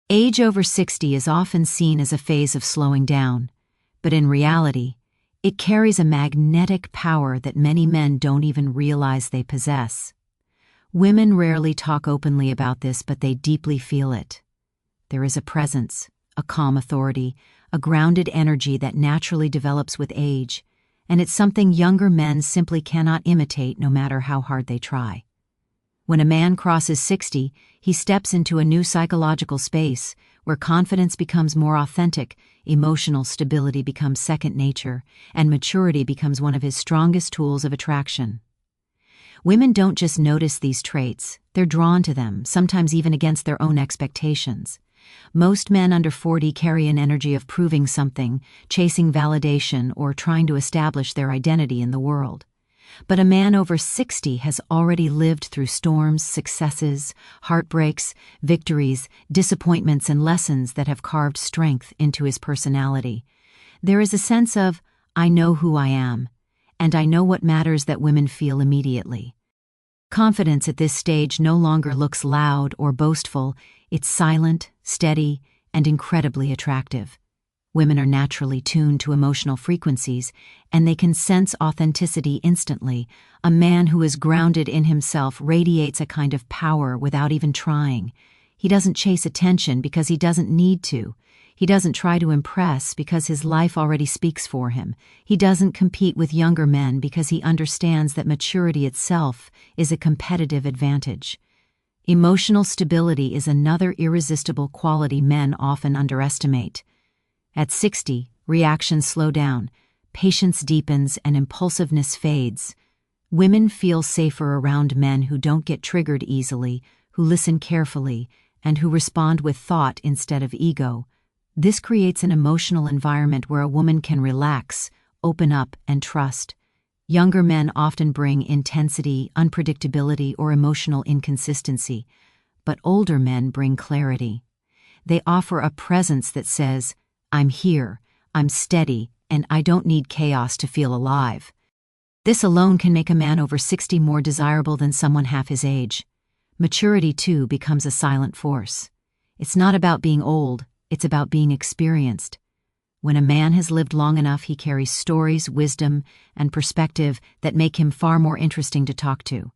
Age over 60 is often seen as a phase of slowing down, but in reality, it carries a magnetic power that many men don't even realize they possess. Women rarely talk openly about this, but they deeply feel it. There is a presence, a calm authority, a grounded energy that naturally develops with age, and it's something younger men simply cannot imitate no matter how hard they try. When a man crosses 60, he steps into a new psychological space where confidence becomes more authentic, emotional stability becomes second nature, and maturity becomes one of his strongest tools of attraction. Women don't just notice these traits, they're drawn to them, sometimes even against their own expectations. Most men under 40 carry an energy of proving something, chasing validation, or trying to establish their identity in the world. But a man over 60 has already lived through storms, successes, heartbreaks, victories, disappointments, and lessons that have carved strength into his personality. There is a sense of, I know who I am, and I know what matters that women feel immediately. Confidence at this stage no longer looks loud or boastful, it's silent, steady, and incredibly attractive. Women are naturally tuned to emotional frequencies, and they can sense authenticity instantly. A man who is grounded in himself radiates a kind of power without even trying. He doesn't chase attention because he doesn't need to. He doesn't try to impress because his life already speaks for him. He doesn't compete with younger men because he understands that maturity itself is a competitive advantage. Emotional stability is another irresistible quality men often underestimate. At 60, reactions slow down, patience deepens, and impulsiveness fades. Women feel safer around men who don't get triggered easily, who listen carefully, and who respond with thought instead of ego. This creates an emotional environment where a woman can relax, open up, and trust. Younger men often bring intensity, unpredictability, or emotional inconsistency, but older men bring clarity. They offer a presence that says, I'm here, I'm steady, and I don't need chaos to feel alive. This alone can make a man over 60 more desirable than someone half his age. Maturity, too, becomes a silent force. It's not about being old, it's about being experienced. When a man has lived long enough, he carries stories, wisdom, and perspective that make him far more interesting to talk to.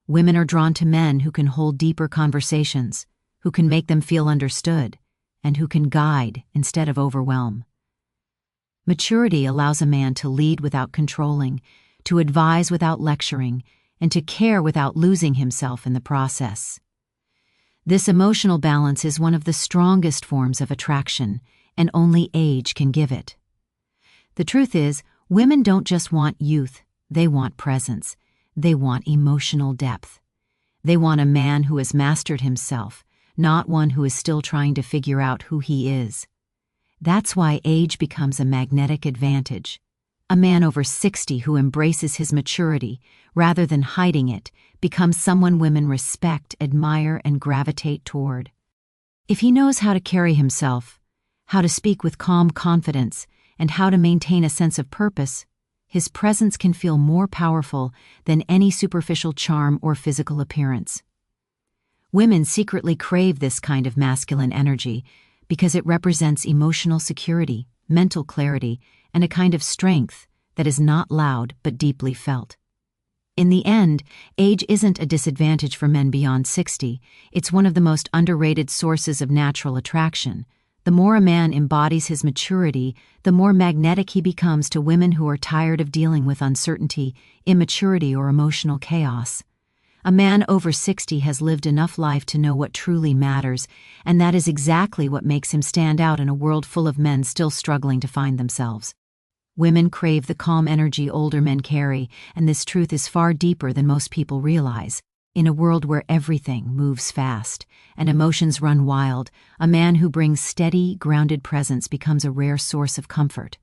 Women are drawn to men who can hold deeper conversations, who can make them feel understood, and who can guide instead of overwhelm. Maturity allows a man to lead without controlling, to advise without lecturing, and to care without losing himself in the process. This emotional balance is one of the strongest forms of attraction, and only age can give it. The truth is, women don't just want youth, they want presence. They want emotional depth. They want a man who has mastered himself, not one who is still trying to figure out who he is. That's why age becomes a magnetic advantage. A man over 60 who embraces his maturity, rather than hiding it, becomes someone women respect, admire, and gravitate toward. If he knows how to carry himself, how to speak with calm confidence, and how to maintain a sense of purpose, his presence can feel more powerful than any superficial charm or physical appearance. Women secretly crave this kind of masculine energy because it represents emotional security, mental clarity, and a kind of strength that is not loud but deeply felt. In the end, age isn't a disadvantage for men beyond 60. It's one of the most underrated sources of natural attraction. The more a man embodies his maturity, the more magnetic he becomes to women who are tired of dealing with uncertainty, immaturity, or emotional chaos. A man over 60 has lived enough life to know what truly matters, and that is exactly what makes him stand out in a world full of men still struggling to find themselves. Women crave the calm energy older men carry, and this truth is far deeper than most people realize. In a world where everything moves fast and emotions run wild, a man who brings steady, grounded presence becomes a rare source of comfort.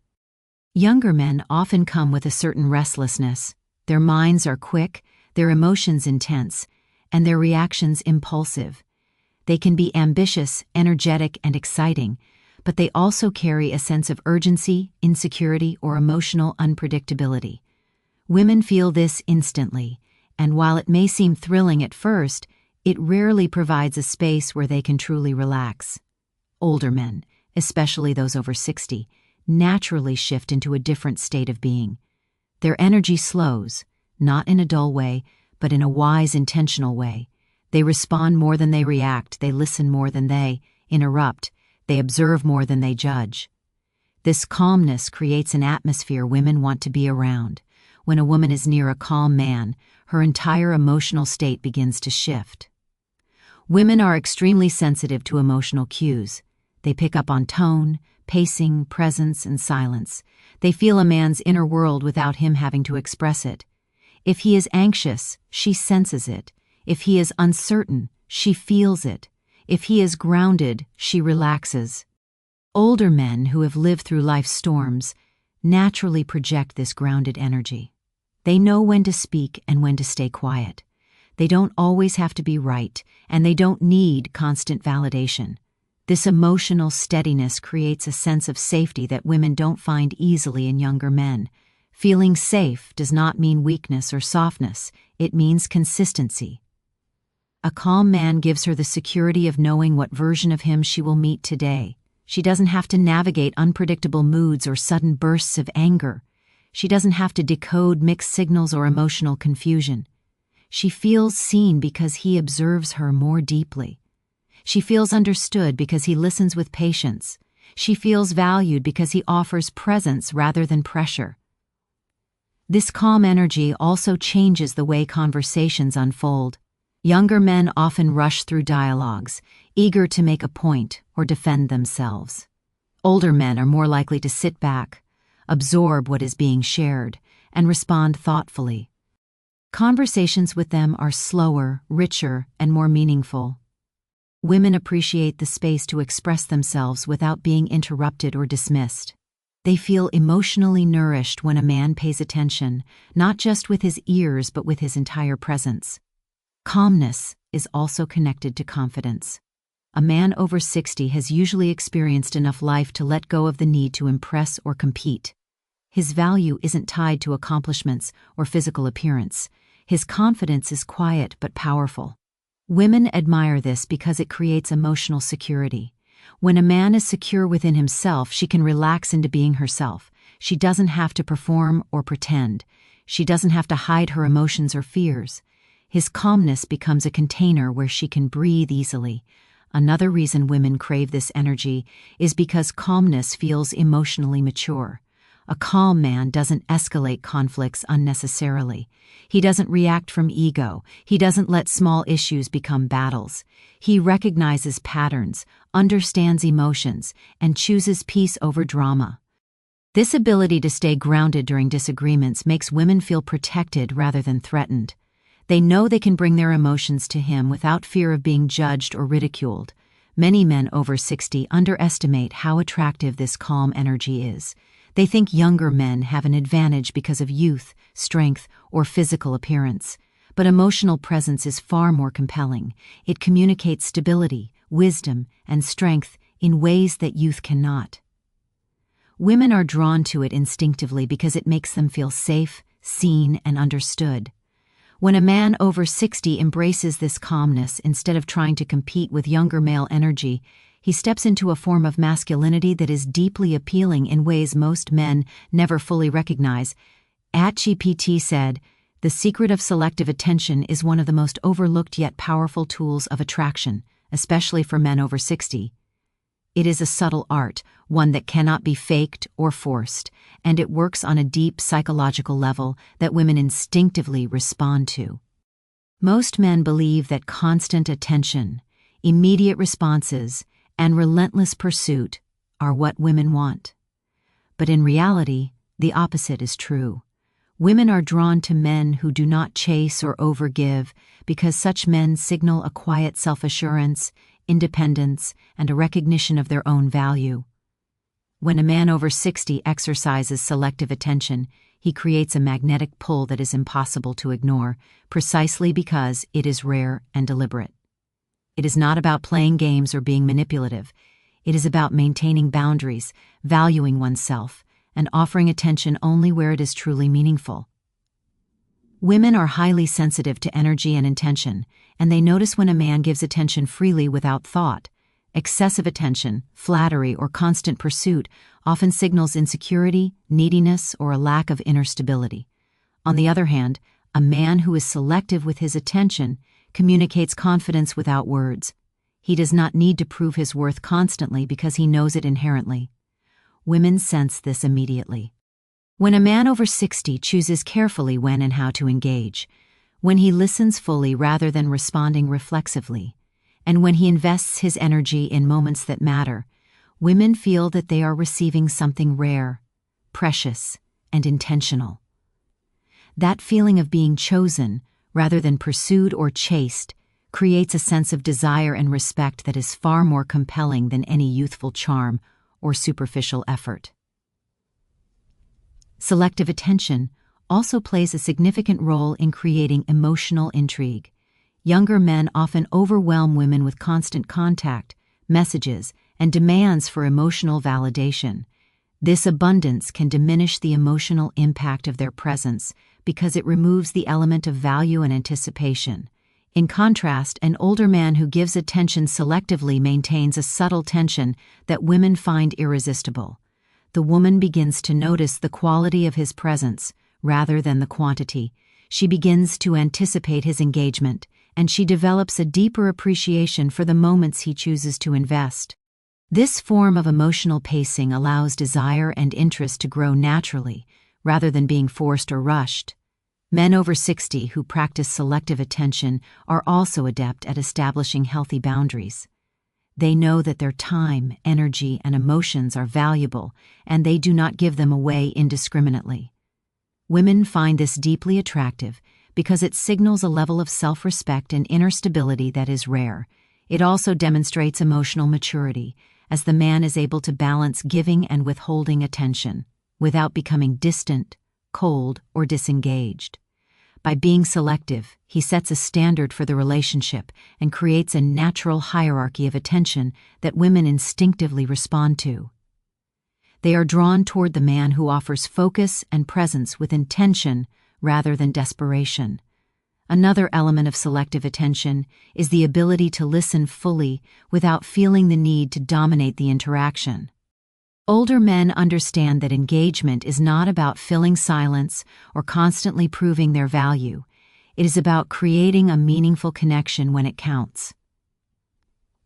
Younger men often come with a certain restlessness. Their minds are quick, their emotions intense, and their reactions impulsive. They can be ambitious, energetic, and exciting, but they also carry a sense of urgency, insecurity, or emotional unpredictability. Women feel this instantly, and while it may seem thrilling at first, it rarely provides a space where they can truly relax. Older men, especially those over 60, naturally shift into a different state of being. Their energy slows, not in a dull way, but in a wise, intentional way. They respond more than they react, they listen more than they interrupt, they observe more than they judge. This calmness creates an atmosphere women want to be around. When a woman is near a calm man, her entire emotional state begins to shift. Women are extremely sensitive to emotional cues. They pick up on tone, pacing, presence, and silence. They feel a man's inner world without him having to express it. If he is anxious, she senses it. If he is uncertain, she feels it. If he is grounded, she relaxes. Older men who have lived through life's storms naturally project this grounded energy. They know when to speak and when to stay quiet. They don't always have to be right, and they don't need constant validation. This emotional steadiness creates a sense of safety that women don't find easily in younger men. Feeling safe does not mean weakness or softness, it means consistency. A calm man gives her the security of knowing what version of him she will meet today. She doesn't have to navigate unpredictable moods or sudden bursts of anger. She doesn't have to decode mixed signals or emotional confusion. She feels seen because he observes her more deeply. She feels understood because he listens with patience. She feels valued because he offers presence rather than pressure. This calm energy also changes the way conversations unfold. Younger men often rush through dialogues, eager to make a point or defend themselves. Older men are more likely to sit back, absorb what is being shared, and respond thoughtfully. Conversations with them are slower, richer, and more meaningful. Women appreciate the space to express themselves without being interrupted or dismissed. They feel emotionally nourished when a man pays attention, not just with his ears but with his entire presence. Calmness is also connected to confidence. A man over 60 has usually experienced enough life to let go of the need to impress or compete. His value isn't tied to accomplishments or physical appearance. His confidence is quiet but powerful. Women admire this because it creates emotional security. When a man is secure within himself, she can relax into being herself. She doesn't have to perform or pretend. She doesn't have to hide her emotions or fears. His calmness becomes a container where she can breathe easily. Another reason women crave this energy is because calmness feels emotionally mature. A calm man doesn't escalate conflicts unnecessarily. He doesn't react from ego. He doesn't let small issues become battles. He recognizes patterns, understands emotions, and chooses peace over drama. This ability to stay grounded during disagreements makes women feel protected rather than threatened. They know they can bring their emotions to him without fear of being judged or ridiculed. Many men over 60 underestimate how attractive this calm energy is. They think younger men have an advantage because of youth, strength, or physical appearance. But emotional presence is far more compelling. It communicates stability, wisdom, and strength in ways that youth cannot. Women are drawn to it instinctively because it makes them feel safe, seen, and understood. When a man over 60 embraces this calmness instead of trying to compete with younger male energy, he steps into a form of masculinity that is deeply appealing in ways most men never fully recognize. ChatGPT said, "The secret of selective attention is one of the most overlooked yet powerful tools of attraction, especially for men over 60. It is a subtle art, one that cannot be faked or forced, and it works on a deep psychological level that women instinctively respond to." Most men believe that constant attention, immediate responses, and relentless pursuit are what women want. But in reality, the opposite is true. Women are drawn to men who do not chase or overgive because such men signal a quiet self-assurance, independence, and a recognition of their own value. When a man over 60 exercises selective attention, he creates a magnetic pull that is impossible to ignore, precisely because it is rare and deliberate. It is not about playing games or being manipulative. It is about maintaining boundaries, valuing oneself, and offering attention only where it is truly meaningful. Women are highly sensitive to energy and intention, and they notice when a man gives attention freely without thought, Excessive attention, flattery, or constant pursuit often signals insecurity, neediness, or a lack of inner stability. On the other hand, a man who is selective with his attention communicates confidence without words. He does not need to prove his worth constantly because he knows it inherently. Women sense this immediately. When a man over 60 chooses carefully when and how to engage, when he listens fully rather than responding reflexively, and when he invests his energy in moments that matter, women feel that they are receiving something rare, precious, and intentional. That feeling of being chosen, rather than pursued or chased, creates a sense of desire and respect that is far more compelling than any youthful charm or superficial effort. Selective attention also plays a significant role in creating emotional intrigue. Younger men often overwhelm women with constant contact, messages, and demands for emotional validation. This abundance can diminish the emotional impact of their presence because it removes the element of value and anticipation. In contrast, an older man who gives attention selectively maintains a subtle tension that women find irresistible. The woman begins to notice the quality of his presence rather than the quantity. She begins to anticipate his engagement, and she develops a deeper appreciation for the moments he chooses to invest. This form of emotional pacing allows desire and interest to grow naturally, rather than being forced or rushed. Men over 60 who practice selective attention are also adept at establishing healthy boundaries. They know that their time, energy, and emotions are valuable, and they do not give them away indiscriminately. Women find this deeply attractive because it signals a level of self-respect and inner stability that is rare. It also demonstrates emotional maturity, as the man is able to balance giving and withholding attention, without becoming distant, cold, or disengaged. By being selective, he sets a standard for the relationship and creates a natural hierarchy of attention that women instinctively respond to. They are drawn toward the man who offers focus and presence with intention rather than desperation. Another element of selective attention is the ability to listen fully without feeling the need to dominate the interaction. Older men understand that engagement is not about filling silence or constantly proving their value. It is about creating a meaningful connection when it counts.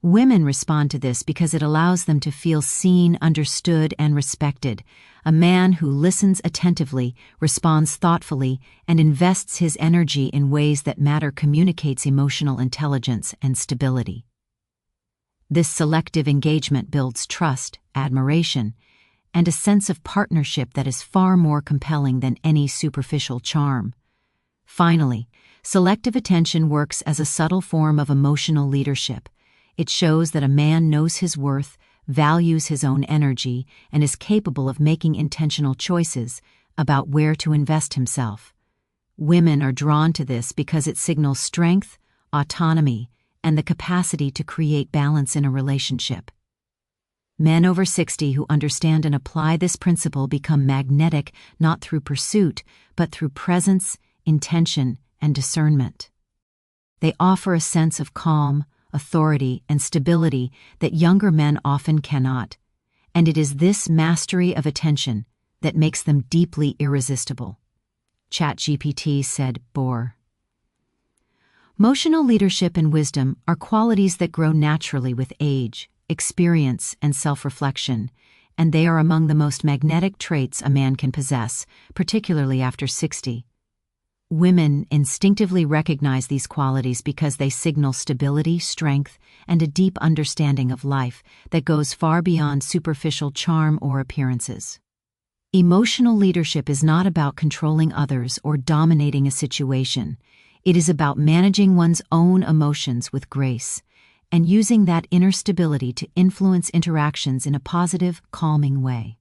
Women respond to this because it allows them to feel seen, understood, and respected. A man who listens attentively, responds thoughtfully, and invests his energy in ways that matter communicates emotional intelligence and stability. This selective engagement builds trust, admiration, and a sense of partnership that is far more compelling than any superficial charm. Finally, selective attention works as a subtle form of emotional leadership. It shows that a man knows his worth, values his own energy, and is capable of making intentional choices about where to invest himself. Women are drawn to this because it signals strength, autonomy, and the capacity to create balance in a relationship. Men over 60 who understand and apply this principle become magnetic not through pursuit, but through presence, intention, and discernment. They offer a sense of calm, authority, and stability that younger men often cannot, and it is this mastery of attention that makes them deeply irresistible. ChatGPT said, "Bore." Emotional leadership and wisdom are qualities that grow naturally with age, experience, and self-reflection, and they are among the most magnetic traits a man can possess, particularly after 60. Women instinctively recognize these qualities because they signal stability, strength, and a deep understanding of life that goes far beyond superficial charm or appearances. Emotional leadership is not about controlling others or dominating a situation. It is about managing one's own emotions with grace and using that inner stability to influence interactions in a positive, calming way.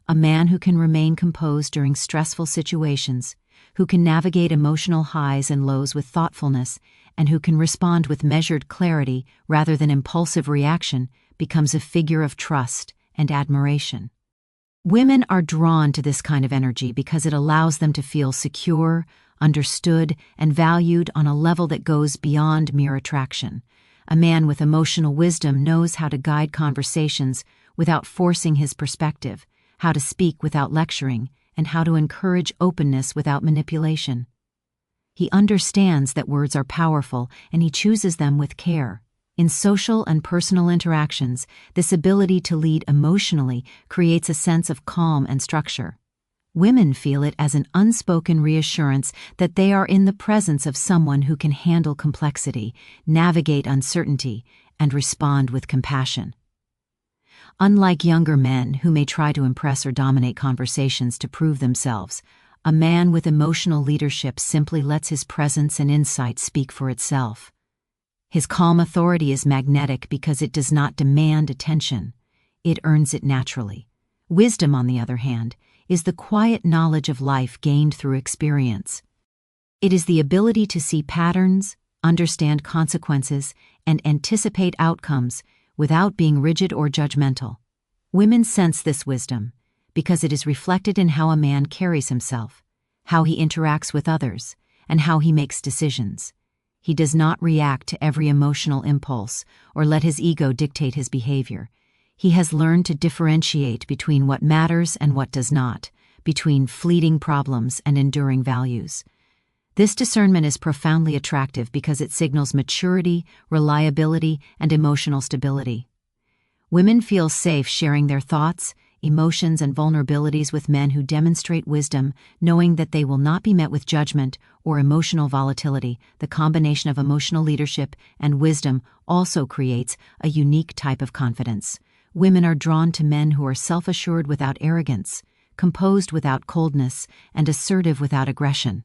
A man who can remain composed during stressful situations, who can navigate emotional highs and lows with thoughtfulness, and who can respond with measured clarity rather than impulsive reaction, becomes a figure of trust and admiration. Women are drawn to this kind of energy because it allows them to feel secure, understood, and valued on a level that goes beyond mere attraction. A man with emotional wisdom knows how to guide conversations without forcing his perspective, how to speak without lecturing, and how to encourage openness without manipulation. He understands that words are powerful, and he chooses them with care. In social and personal interactions, this ability to lead emotionally creates a sense of calm and structure. Women feel it as an unspoken reassurance that they are in the presence of someone who can handle complexity, navigate uncertainty, and respond with compassion. Unlike younger men who may try to impress or dominate conversations to prove themselves, a man with emotional leadership simply lets his presence and insight speak for itself. His calm authority is magnetic because it does not demand attention. It earns it naturally. Wisdom, on the other hand, is the quiet knowledge of life gained through experience. It is the ability to see patterns, understand consequences, and anticipate outcomes without being rigid or judgmental. Women sense this wisdom because it is reflected in how a man carries himself, how he interacts with others, and how he makes decisions. He does not react to every emotional impulse or let his ego dictate his behavior. He has learned to differentiate between what matters and what does not, between fleeting problems and enduring values. This discernment is profoundly attractive because it signals maturity, reliability, and emotional stability. Women feel safe sharing their thoughts, emotions, and vulnerabilities with men who demonstrate wisdom, knowing that they will not be met with judgment or emotional volatility. The combination of emotional leadership and wisdom also creates a unique type of confidence. Women are drawn to men who are self-assured without arrogance, composed without coldness, and assertive without aggression.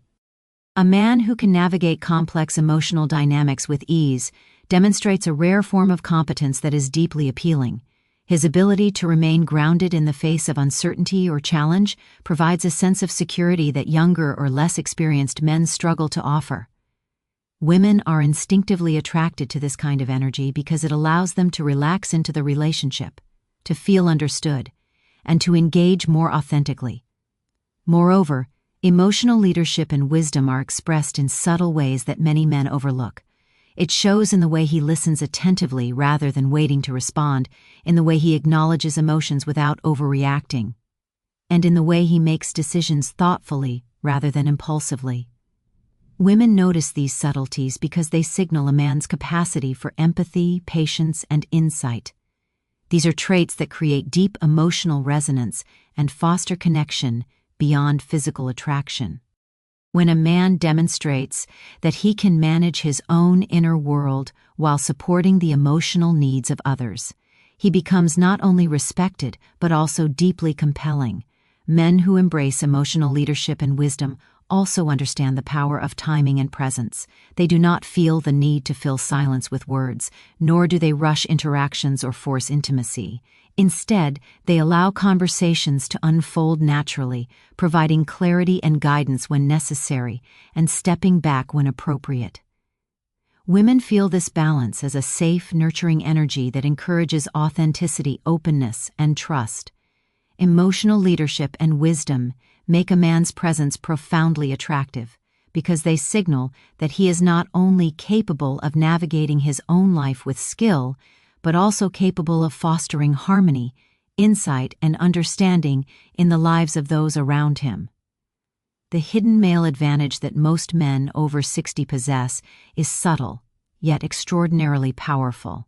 A man who can navigate complex emotional dynamics with ease demonstrates a rare form of competence that is deeply appealing. His ability to remain grounded in the face of uncertainty or challenge provides a sense of security that younger or less experienced men struggle to offer. Women are instinctively attracted to this kind of energy because it allows them to relax into the relationship, to feel understood, and to engage more authentically. Moreover, emotional leadership and wisdom are expressed in subtle ways that many men overlook. It shows in the way he listens attentively rather than waiting to respond, in the way he acknowledges emotions without overreacting, and in the way he makes decisions thoughtfully rather than impulsively. Women notice these subtleties because they signal a man's capacity for empathy, patience, and insight. These are traits that create deep emotional resonance and foster connection beyond physical attraction. When a man demonstrates that he can manage his own inner world while supporting the emotional needs of others, he becomes not only respected but also deeply compelling. Men who embrace emotional leadership and wisdom also understand the power of timing and presence. They do not feel the need to fill silence with words, nor do they rush interactions or force intimacy. Instead, they allow conversations to unfold naturally, providing clarity and guidance when necessary, and stepping back when appropriate. Women feel this balance as a safe, nurturing energy that encourages authenticity, openness, and trust. Emotional leadership and wisdom make a man's presence profoundly attractive because they signal that he is not only capable of navigating his own life with skill, but also capable of fostering harmony, insight, and understanding in the lives of those around him. The hidden male advantage that most men over 60 possess is subtle, yet extraordinarily powerful.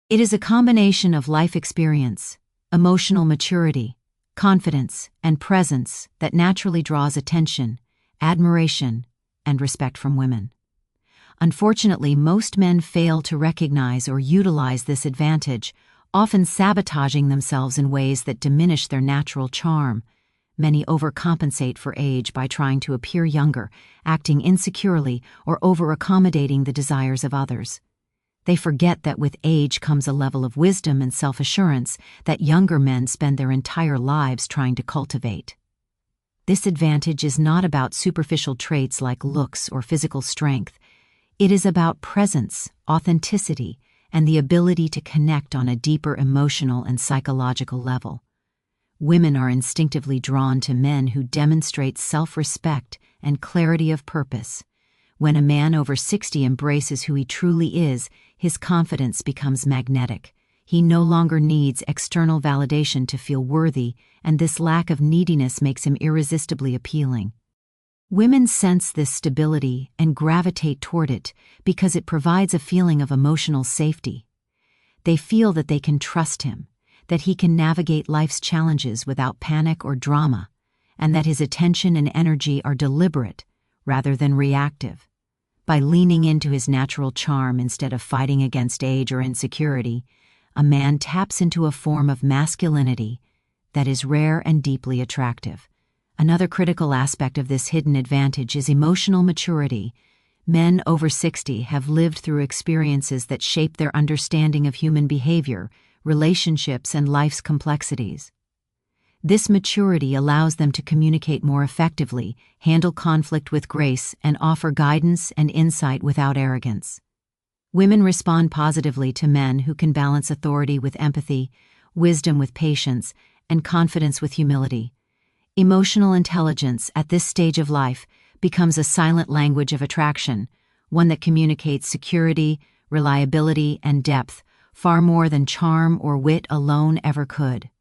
It is a combination of life experience, emotional maturity, confidence, and presence that naturally draws attention, admiration, and respect from women. Unfortunately, most men fail to recognize or utilize this advantage, often sabotaging themselves in ways that diminish their natural charm. Many overcompensate for age by trying to appear younger, acting insecurely, or over-accommodating the desires of others. They forget that with age comes a level of wisdom and self-assurance that younger men spend their entire lives trying to cultivate. This advantage is not about superficial traits like looks or physical strength. It is about presence, authenticity, and the ability to connect on a deeper emotional and psychological level. Women are instinctively drawn to men who demonstrate self-respect and clarity of purpose, When a man over 60 embraces who he truly is, his confidence becomes magnetic. He no longer needs external validation to feel worthy, and this lack of neediness makes him irresistibly appealing. Women sense this stability and gravitate toward it because it provides a feeling of emotional safety. They feel that they can trust him, that he can navigate life's challenges without panic or drama, and that his attention and energy are deliberate rather than reactive. By leaning into his natural charm instead of fighting against age or insecurity, a man taps into a form of masculinity that is rare and deeply attractive. Another critical aspect of this hidden advantage is emotional maturity. Men over 60 have lived through experiences that shape their understanding of human behavior, relationships, and life's complexities. This maturity allows them to communicate more effectively, handle conflict with grace, and offer guidance and insight without arrogance. Women respond positively to men who can balance authority with empathy, wisdom with patience, and confidence with humility. Emotional intelligence at this stage of life becomes a silent language of attraction, one that communicates security, reliability, and depth, far more than charm or wit alone ever could.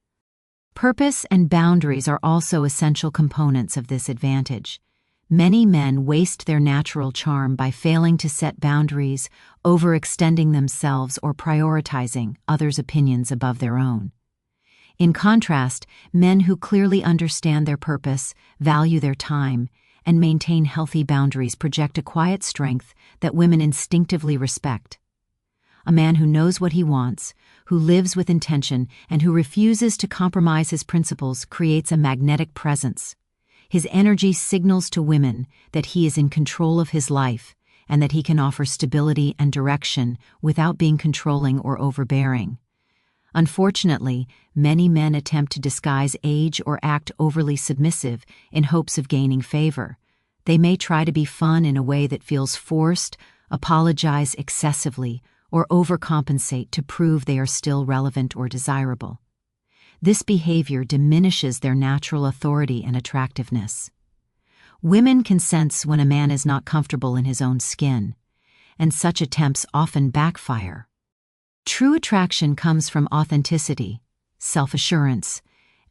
Purpose and boundaries are also essential components of this advantage. Many men waste their natural charm by failing to set boundaries, overextending themselves, or prioritizing others' opinions above their own. In contrast, men who clearly understand their purpose, value their time, and maintain healthy boundaries project a quiet strength that women instinctively respect. A man who knows what he wants, who lives with intention, and who refuses to compromise his principles creates a magnetic presence. His energy signals to women that he is in control of his life and that he can offer stability and direction without being controlling or overbearing. Unfortunately, many men attempt to disguise age or act overly submissive in hopes of gaining favor. They may try to be fun in a way that feels forced, apologize excessively, or overcompensate to prove they are still relevant or desirable. This behavior diminishes their natural authority and attractiveness. Women can sense when a man is not comfortable in his own skin, and such attempts often backfire. True attraction comes from authenticity, self-assurance,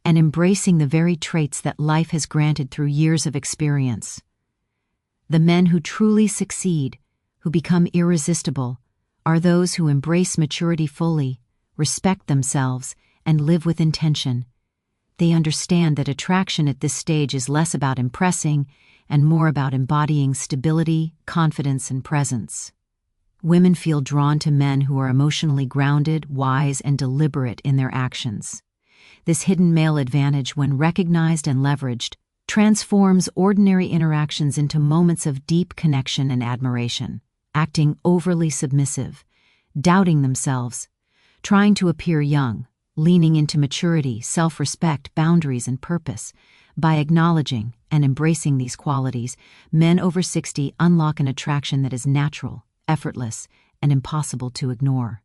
and embracing the very traits that life has granted through years of experience. The men who truly succeed, who become irresistible, are those who embrace maturity fully, respect themselves, and live with intention. They understand that attraction at this stage is less about impressing and more about embodying stability, confidence, and presence. Women feel drawn to men who are emotionally grounded, wise, and deliberate in their actions. This hidden male advantage, when recognized and leveraged, transforms ordinary interactions into moments of deep connection and admiration. Acting overly submissive, doubting themselves, trying to appear young, leaning into maturity, self-respect, boundaries, and purpose. By acknowledging and embracing these qualities, men over 60 unlock an attraction that is natural, effortless, and impossible to ignore.